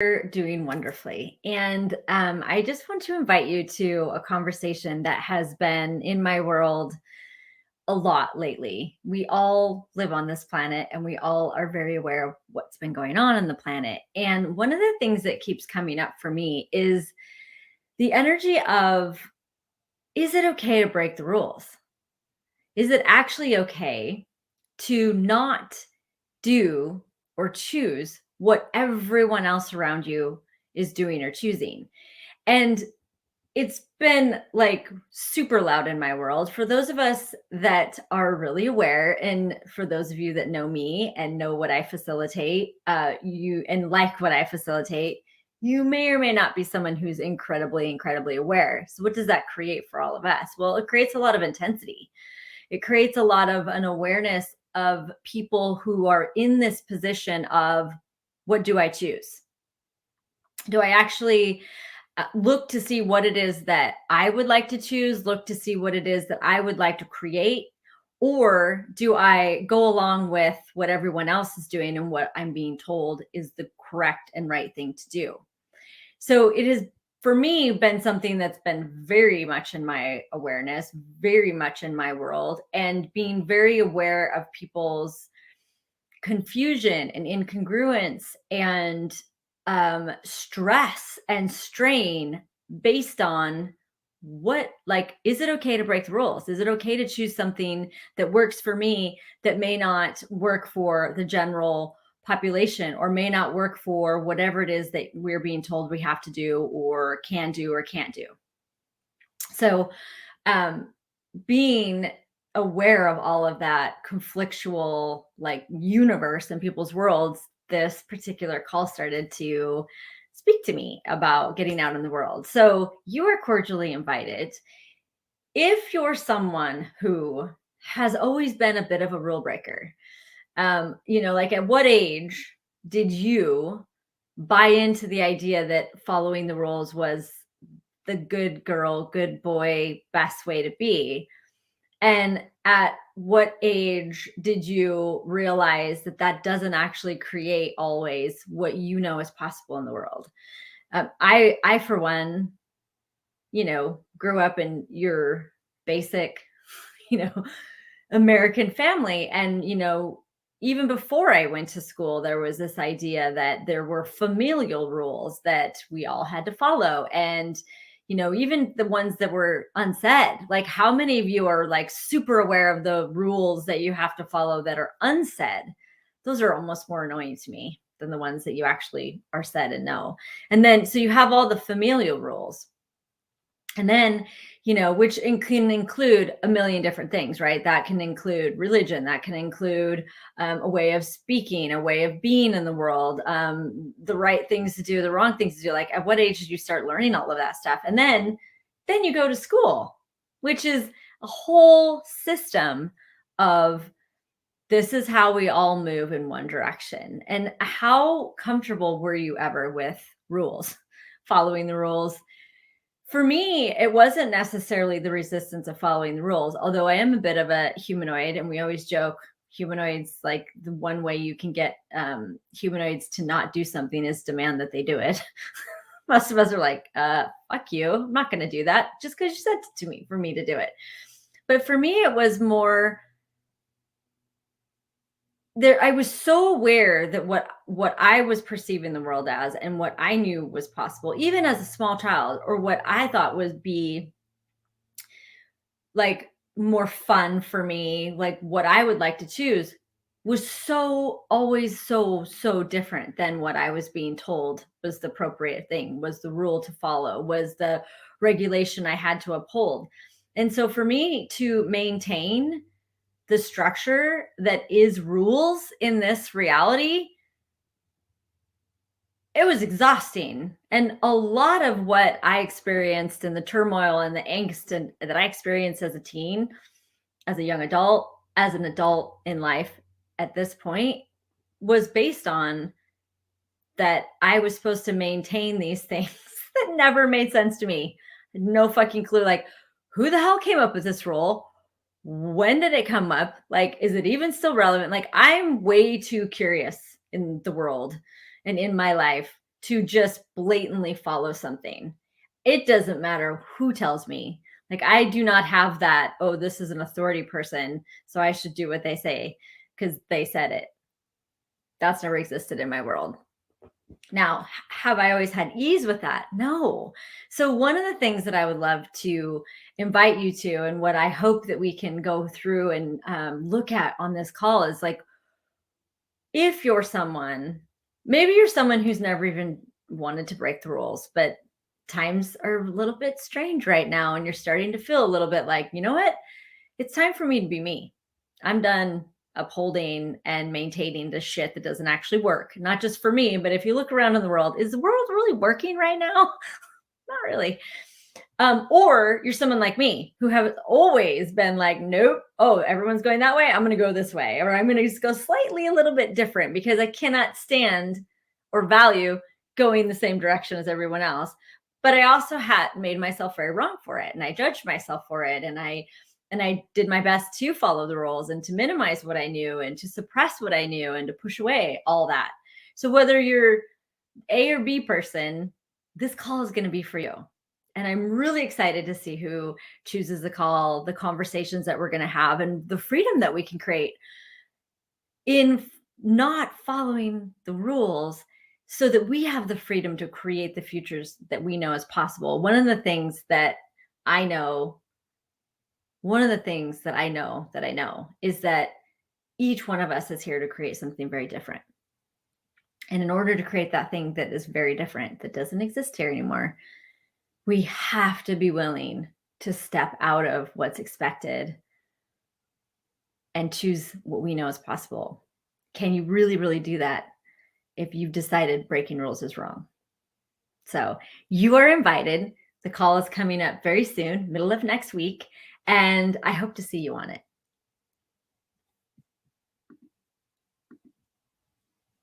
You're doing wonderfully. And I just want to invite you to a conversation that has been in my world a lot lately. We all live on this planet and we all are very aware of what's been going on the planet. And one of the things that keeps coming up for me is the energy of, is it okay to break the rules? Is it actually okay to not do or choose what everyone else around you is doing or choosing? And it's been like super loud in my world. For those of us that are really aware, and for those of you that know me and know what I facilitate, you and like what I facilitate, you may or may not be someone who's incredibly, incredibly aware. So, what does that create for all of us? Well, it creates a lot of intensity. It creates a lot of an awareness of people who are in this position of, what do I choose? Do I actually look to see what it is that I would like to choose, look to see what it is that I would like to create? Or do I go along with what everyone else is doing and what I'm being told is the correct and right thing to do? So it has, for me, been something that's been very much in my awareness, very much in my world, and being very aware of people's confusion and incongruence and stress and strain based on what, like, is it okay to break the rules? Is it okay to choose something that works for me that may not work for the general population, or may not work for whatever it is that we're being told we have to do or can do or can't do? So um being aware of all of that conflictual like universe in people's worlds, this particular call started to speak to me about getting out in the world. So you are cordially invited. If you're someone who has always been a bit of a rule breaker, like, at what age did you buy into the idea that following the rules was the good girl, good boy, best way to be? And at what age did you realize that that doesn't actually create always what you know is possible in the world? I, for one, grew up in your basic, you know, American family. And, even before I went to school, there was this idea that there were familial rules that we all had to follow. And, even the ones that were unsaid, like, how many of you are like super aware of the rules that you have to follow that are unsaid? Those are almost more annoying to me than the ones that you actually are said and know. And then, so you have all the familial rules. And then, which can include a million different things, right? That can include religion, that can include a way of speaking, a way of being in the world, the right things to do, the wrong things to do. Like, at what age did you start learning all of that stuff? And then you go to school, which is a whole system of, this is how we all move in one direction. And how comfortable were you ever with rules, following the rules? For me, it wasn't necessarily the resistance of following the rules, although I am a bit of a humanoid, and we always joke humanoids, like, the one way you can get humanoids to not do something is demand that they do it. Most of us are like, fuck you, I'm not going to do that just because you said it to me for me to do it. But for me, it was more there. I was so aware that what I was perceiving the world as and what I knew was possible, even as a small child, or what I thought would be like more fun for me, like what I would like to choose, was so always so different than what I was being told was the appropriate thing, was the rule to follow, was the regulation I had to uphold. And so for me to maintain the structure that is rules in this reality, it was exhausting. And a lot of what I experienced and the turmoil and the angst that I experienced as a teen, as a young adult, as an adult in life at this point, was based on that I was supposed to maintain these things that never made sense to me. No fucking clue. Like, who the hell came up with this rule? When did it come up? Like, is it even still relevant? Like, I'm way too curious in the world and in my life to just blatantly follow something. It doesn't matter who tells me. Like, I do not have that, oh, this is an authority person, so I should do what they say because they said it. That's never existed in my world. Now, have I always had ease with that? No. So, one of the things that I would love to invite you to, and what I hope that we can go through and look at on this call is like, if you're someone, maybe you're someone who's never even wanted to break the rules, but times are a little bit strange right now, and you're starting to feel a little bit like, you know what? It's time for me to be me. I'm done upholding and maintaining the shit that doesn't actually work. Not just for me, but if you look around in the world, is the world really working right now? Not really. Or you're someone like me who have always been like, nope, oh, everyone's going that way, I'm going to go this way, or I'm going to just go slightly a little bit different because I cannot stand or value going the same direction as everyone else. But I also had made myself very wrong for it, and I judged myself for it, and I did my best to follow the rules and to minimize what I knew and to suppress what I knew and to push away all that. So whether you're A or B person, this call is going to be for you. And I'm really excited to see who chooses the call, the conversations that we're going to have, and the freedom that we can create in not following the rules so that we have the freedom to create the futures that we know is possible. One of the things that I know is that each one of us is here to create something very different. And in order to create that thing that is very different, that doesn't exist here anymore, we have to be willing to step out of what's expected and choose what we know is possible. Can you really, really do that if you've decided breaking rules is wrong? So you are invited. The call is coming up very soon, middle of next week, and I hope to see you on it.